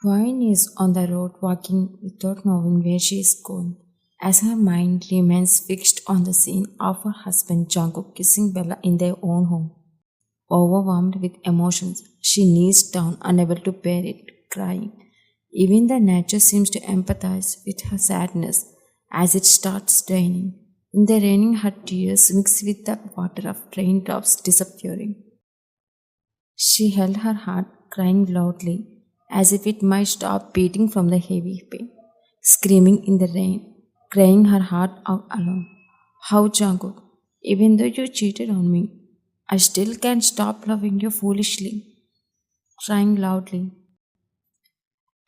Vine is on the road walking without knowing where she is going, as her mind remains fixed on the scene of her husband Jungkook kissing Bella in their own home. Overwhelmed with emotions, she kneels down, unable to bear it, crying. Even the nature seems to empathize with her sadness as it starts raining. In the raining, her tears mix with the water of raindrops disappearing. She held her heart, crying loudly, as if it might stop beating from the heavy pain, screaming in the rain, crying her heart out alone. How, Jungkook, even though you cheated on me, I still can't stop loving you foolishly, crying loudly.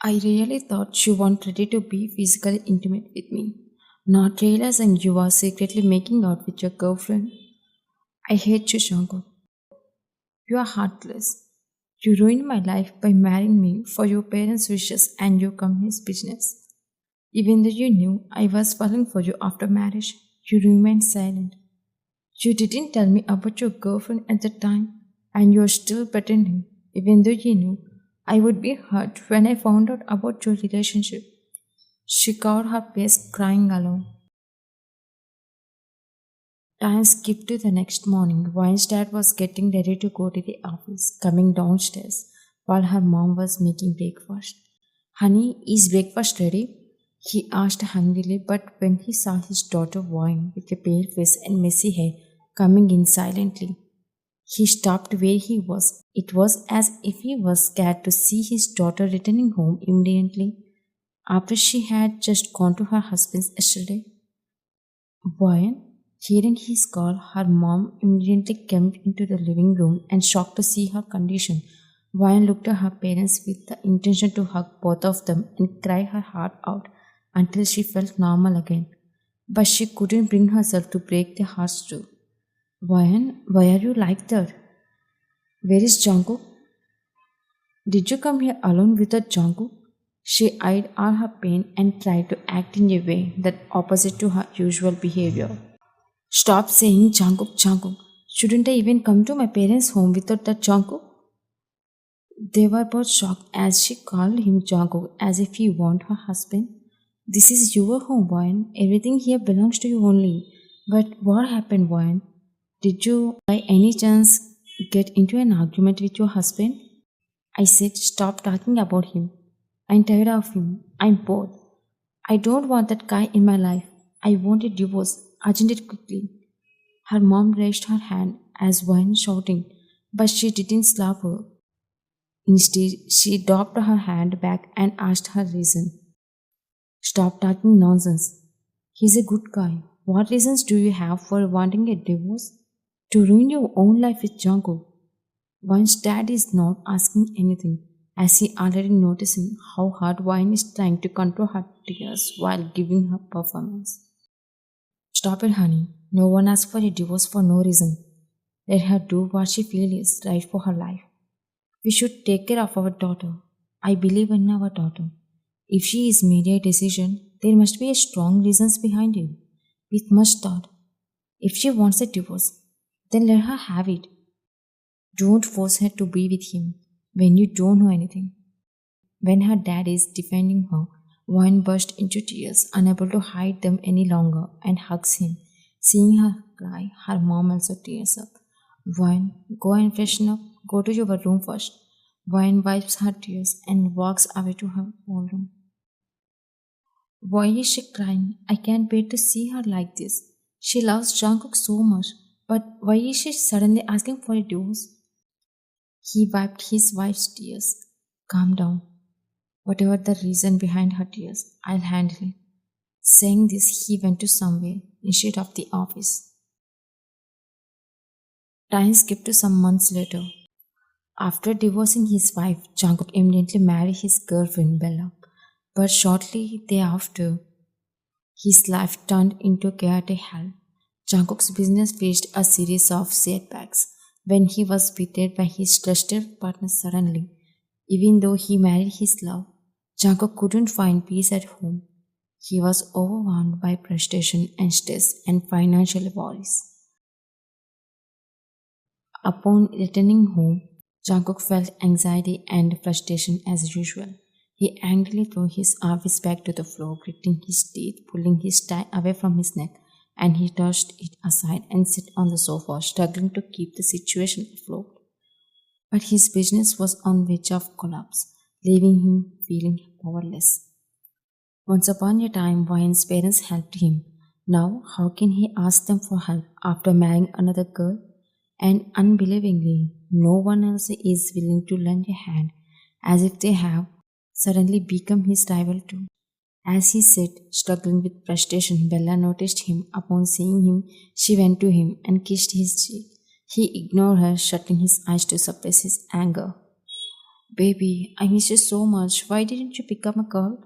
I really thought you weren't ready to be physically intimate with me, not realizing you are secretly making out with your girlfriend. I hate you, Jungkook. You are heartless. You ruined my life by marrying me for your parents' wishes and your company's business. Even though you knew I was falling for you after marriage, you remained silent. You didn't tell me about your girlfriend at the time, and you're still pretending, even though you knew I would be hurt when I found out about your relationship. She covered her face, crying alone. Time skipped to the next morning. Wine's dad was getting ready to go to the office, coming downstairs while her mom was making breakfast. Honey, is breakfast ready? He asked hungrily, but when he saw his daughter Wine with a pale face and messy hair coming in silently, he stopped where he was. It was as if he was scared to see his daughter returning home immediately after she had just gone to her husband's yesterday. Wine, hearing his call, her mom immediately came into the living room and shocked to see her condition. Wine looked at her parents with the intention to hug both of them and cry her heart out until she felt normal again. But she couldn't bring herself to break their hearts too. Wine, why are you like that? Where is Jungkook? Did you come here alone without Jungkook? She eyed all her pain and tried to act in a way that opposite to her usual behavior. Stop saying Jungkook, Jungkook. Shouldn't I even come to my parents' home without that Jungkook? They were both shocked as she called him Jungkook as if he weren't her husband. This is your home, Wine. Everything here belongs to you only. But what happened, Wine? Did you, by any chance, get into an argument with your husband? I said, stop talking about him. I'm tired of him. I'm bored. I don't want that guy in my life. I want a divorce. Urgent it quickly. Her mom raised her hand as one shouting, but she didn't slap her. Instead, she dropped her hand back and asked her reason. Stop talking nonsense. He's a good guy. What reasons do you have for wanting a divorce? To ruin your own life with Jungkook. One's dad is not asking anything, as he already noticing how hard Wine is trying to control her tears while giving her performance. Stop it, honey. No one asks for a divorce for no reason. Let her do what she feels is right for her life. We should take care of our daughter. I believe in our daughter. If she is made a decision, there must be a strong reasons behind it, with much thought. If she wants a divorce, then let her have it. Don't force her to be with him when you don't know anything. When her dad is defending her, Wine burst into tears, unable to hide them any longer, and hugs him. Seeing her cry, her mom also tears up. Wine, go and freshen up. Go to your room first. Wine wipes her tears and walks away to her own room. Why is she crying? I can't bear to see her like this. She loves Jungkook so much, but why is she suddenly asking for a divorce? He wiped his wife's tears. Calm down. Whatever the reason behind her tears, I'll handle it. Saying this, he went to somewhere instead of the office. Time skipped to some months later. After divorcing his wife, Jungkook immediately married his girlfriend Bella. But shortly thereafter, his life turned into chaotic hell. Jungkook's business faced a series of setbacks when he was betrayed by his trusted partner suddenly. Even though he married his love, Jungkook couldn't find peace at home. He was overwhelmed by frustration and stress and financial worries. Upon returning home, Jungkook felt anxiety and frustration as usual. He angrily threw his office bag to the floor, gritting his teeth, pulling his tie away from his neck, and he tossed it aside and sat on the sofa, struggling to keep the situation afloat. But his business was on verge of collapse, leaving him feeling powerless. Once upon a time, Vine's parents helped him. Now, how can he ask them for help after marrying another girl? And unbelievingly, no one else is willing to lend a hand, as if they have suddenly become his rival too. As he sat, struggling with frustration, Bella noticed him. Upon seeing him, she went to him and kissed his cheek. He ignored her, shutting his eyes to suppress his anger. Baby, I miss you so much. Why didn't you pick up a call?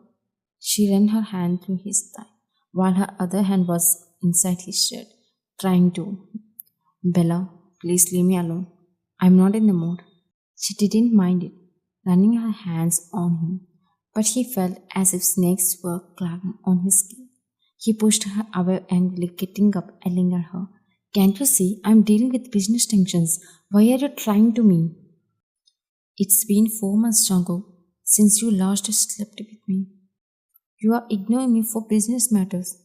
She ran her hand through his thigh, while her other hand was inside his shirt, trying to. Bella, please leave me alone. I'm not in the mood. She didn't mind it, running her hands on him, but he felt as if snakes were crawling on his skin. He pushed her away angrily, getting up, yelling at her. Can't you see I'm dealing with business tensions? Why are you trying to me? It's been 4 months, Jungkook, since you last slept with me. You are ignoring me for business matters,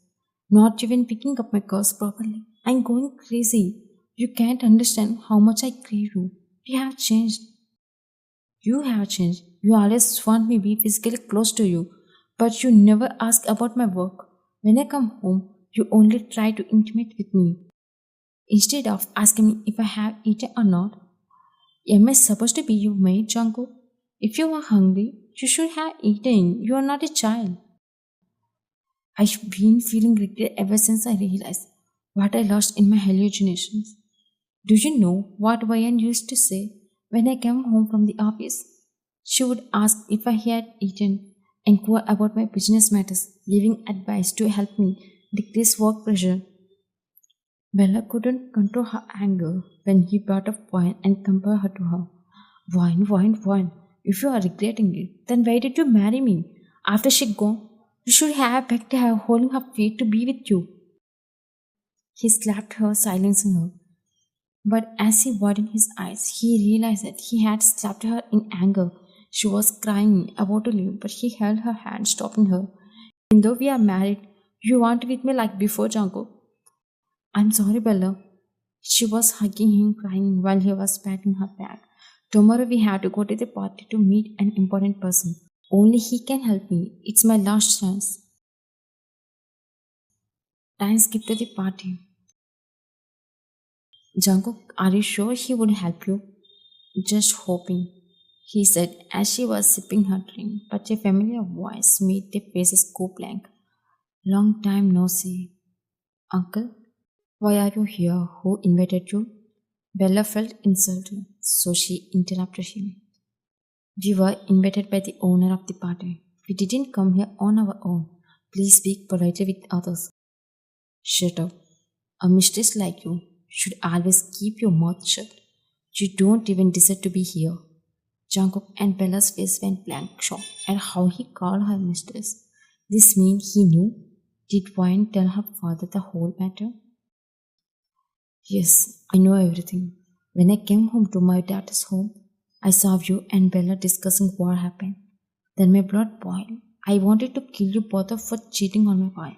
not even picking up my calls properly. I'm going crazy. You can't understand how much I crave you. You have changed. You have changed. You always want me to be physically close to you, but you never ask about my work. When I come home, you only try to intimate with me. Instead of asking me if I have eaten or not, am I supposed to be your maid, Jungkook? If you are hungry, you should have eaten. You are not a child. I've been feeling regret ever since I realized what I lost in my hallucinations. Do you know what Vayan used to say when I came home from the office? She would ask if I had eaten, inquire about my business matters, giving advice to help me decrease work pressure. Bella couldn't control her anger when he brought up wine and compared her to her. Wine, wine, wine. If you are regretting it, then why did you marry me? After she gone, you should have begged her holding her feet to be with you. He slapped her, silencing her. But as he widened his eyes, he realized that he had slapped her in anger. She was crying, about to leave, but he held her hand, stopping her. Even though we are married, you want with me like before, Jungkook. I'm sorry, Bella. She was hugging him, crying while he was patting her back. Tomorrow we have to go to the party to meet an important person. Only he can help me. It's my last chance. Time skipped to the party. Jungkook, are you sure he would help you? Just hoping, he said as she was sipping her drink, but a familiar voice made their faces go blank. Long time no see. Uncle, why are you here? Who invited you? Bella felt insulted, so she interrupted him. We were invited by the owner of the party. We didn't come here on our own. Please speak politely with others. Shut up. A mistress like you should always keep your mouth shut. You don't even deserve to be here. Jungkook and Bella's face went blank, shocked at how he called her mistress. This means he knew? Did Wine tell her father the whole matter? Yes, I know everything. When I came home to my dad's home, I saw you and Bella discussing what happened. Then my blood boiled. I wanted to kill you both for cheating on my wife.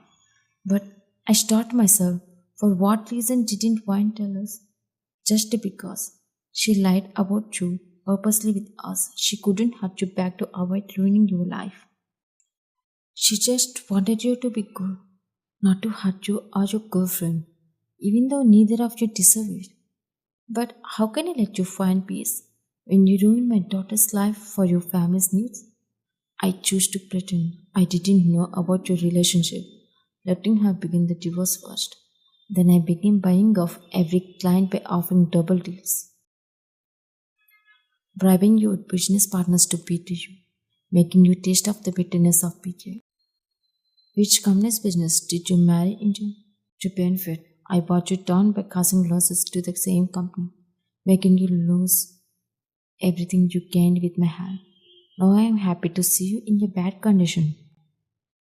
But I stopped myself. For what reason didn't Wine tell us? Just because she lied about you purposely with us. She couldn't hurt you back to avoid ruining your life. She just wanted you to be good, not to hurt you or your girlfriend, even though neither of you deserve it. But how can I let you find peace when you ruin my daughter's life for your family's needs? I choose to pretend I didn't know about your relationship, letting her begin the divorce first. Then I began buying off every client by offering double deals, bribing your business partners to betray you, making you taste of the bitterness of betrayal. Which company's business did you marry into? To benefit, I bought you down by causing losses to the same company, making you lose everything you gained with my help. Now I am happy to see you in a bad condition.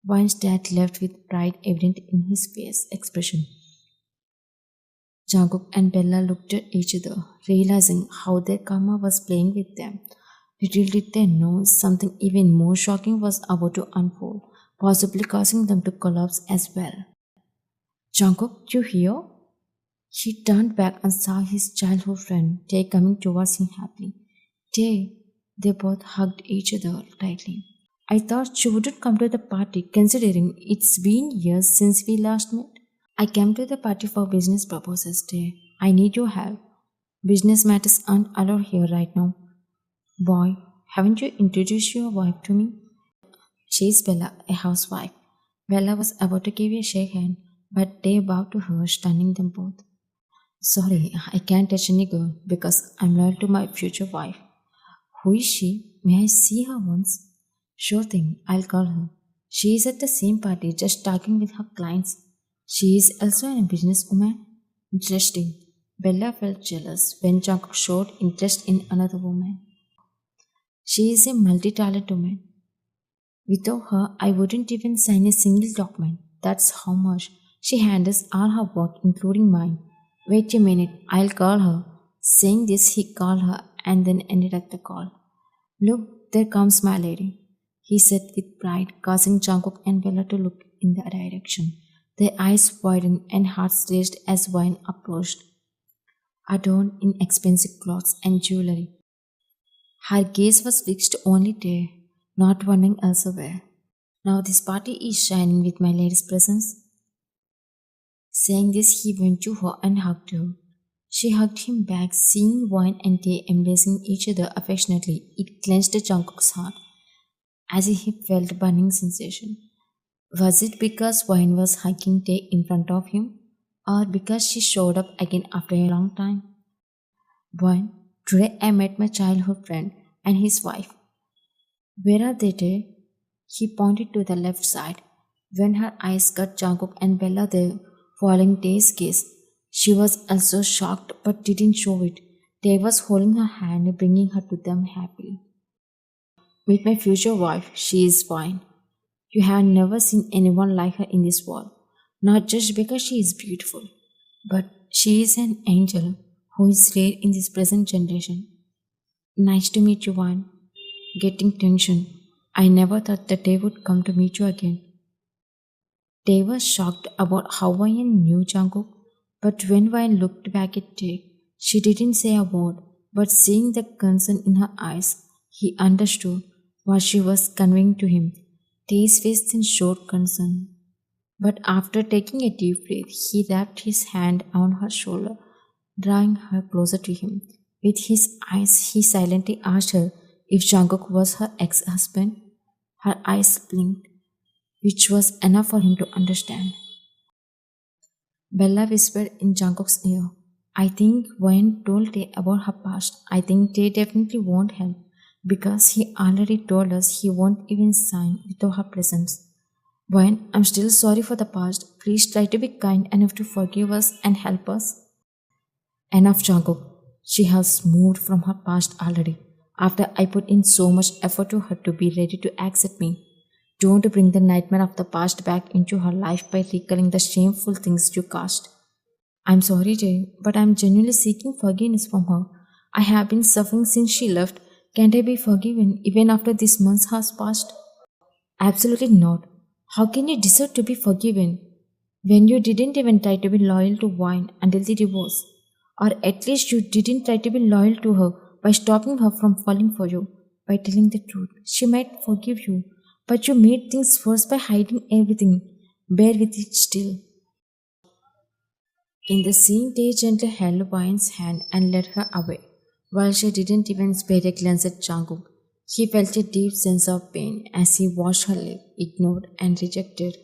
Vine's dad left with pride evident in his face expression. Jungkook and Bella looked at each other, realizing how their karma was playing with them. Little did they know something even more shocking was about to unfold, possibly causing them to collapse as well. Jungkook, you hear? He turned back and saw his childhood friend, Tae, coming towards him happily. Tae, they both hugged each other tightly. I thought you wouldn't come to the party, considering it's been years since we last met. I came to the party for business purposes, Tae. I need your help. Business matters aren't allowed here right now. Boy, haven't you introduced your wife to me? She's Bella, a housewife. Bella was about to give a shake hand, but Tae bowed to her, stunning them both. Sorry, I can't touch any girl because I'm loyal to my future wife. Who is she? May I see her once? Sure thing, I'll call her. She is at the same party just talking with her clients. She is also a businesswoman. Interesting. Bella felt jealous when Jungkook showed interest in another woman. She is a multi-talented woman. Without her, I wouldn't even sign a single document. That's how much she handles all her work, including mine. Wait a minute, I'll call her. Saying this, he called her and then ended up the call. Look, there comes my lady, he said with pride, causing Jungkook and Bella to look in the direction. Their eyes widened and hearts raced as Wine approached, adorned in expensive clothes and jewelry. Her gaze was fixed only there, not wandering elsewhere. Now this party is shining with my lady's presence. Saying this, he went to her and hugged her. She hugged him back, seeing Wine and Tae embracing each other affectionately. It clenched Jungkook's heart, as if he felt a burning sensation. Was it because Wine was hugging Tae in front of him, or because she showed up again after a long time? Wine, today I met my childhood friend and his wife. Where are they, Tae? He pointed to the left side. When her eyes caught Jungkook and Bella there, following Tae's gaze, she was also shocked but didn't show it. Tae was holding her hand, bringing her to them happily. Meet my future wife, she is fine. You have never seen anyone like her in this world. Not just because she is beautiful, but she is an angel who is rare in this present generation. Nice to meet you, Wine. Getting tension. I never thought that day would come to meet you again. Tae was shocked about how Wine knew Jungkook, but when Wine looked back at Tae, she didn't say a word, but seeing the concern in her eyes, he understood what she was conveying to him. Tae's face then showed concern. But after taking a deep breath, he wrapped his hand on her shoulder, drawing her closer to him. With his eyes, he silently asked her if Jungkook was her ex-husband. Her eyes blinked, which was enough for him to understand. Bella whispered in Jungkook's ear, I think Wayne told Tae about her past. I think Tae definitely won't help because he already told us he won't even sign without her presence. Wayne, I'm still sorry for the past. Please try to be kind enough to forgive us and help us. Enough, Jungkook. She has moved from her past already. After I put in so much effort to her to be ready to accept me. Don't bring the nightmare of the past back into her life by recalling the shameful things you caused. I'm sorry, Jay, but I'm genuinely seeking forgiveness from her. I have been suffering since she left. Can't I be forgiven even after this month has passed? Absolutely not. How can you deserve to be forgiven when you didn't even try to be loyal to Wine until the divorce? Or at least you didn't try to be loyal to her by stopping her from falling for you, by telling the truth. She might forgive you, but you made things worse by hiding everything. Bear with it still. In the scene, Tay gently held Wine's hand and led her away. While she didn't even spare a glance at Jungkook, he felt a deep sense of pain as he watched her live, ignored and rejected.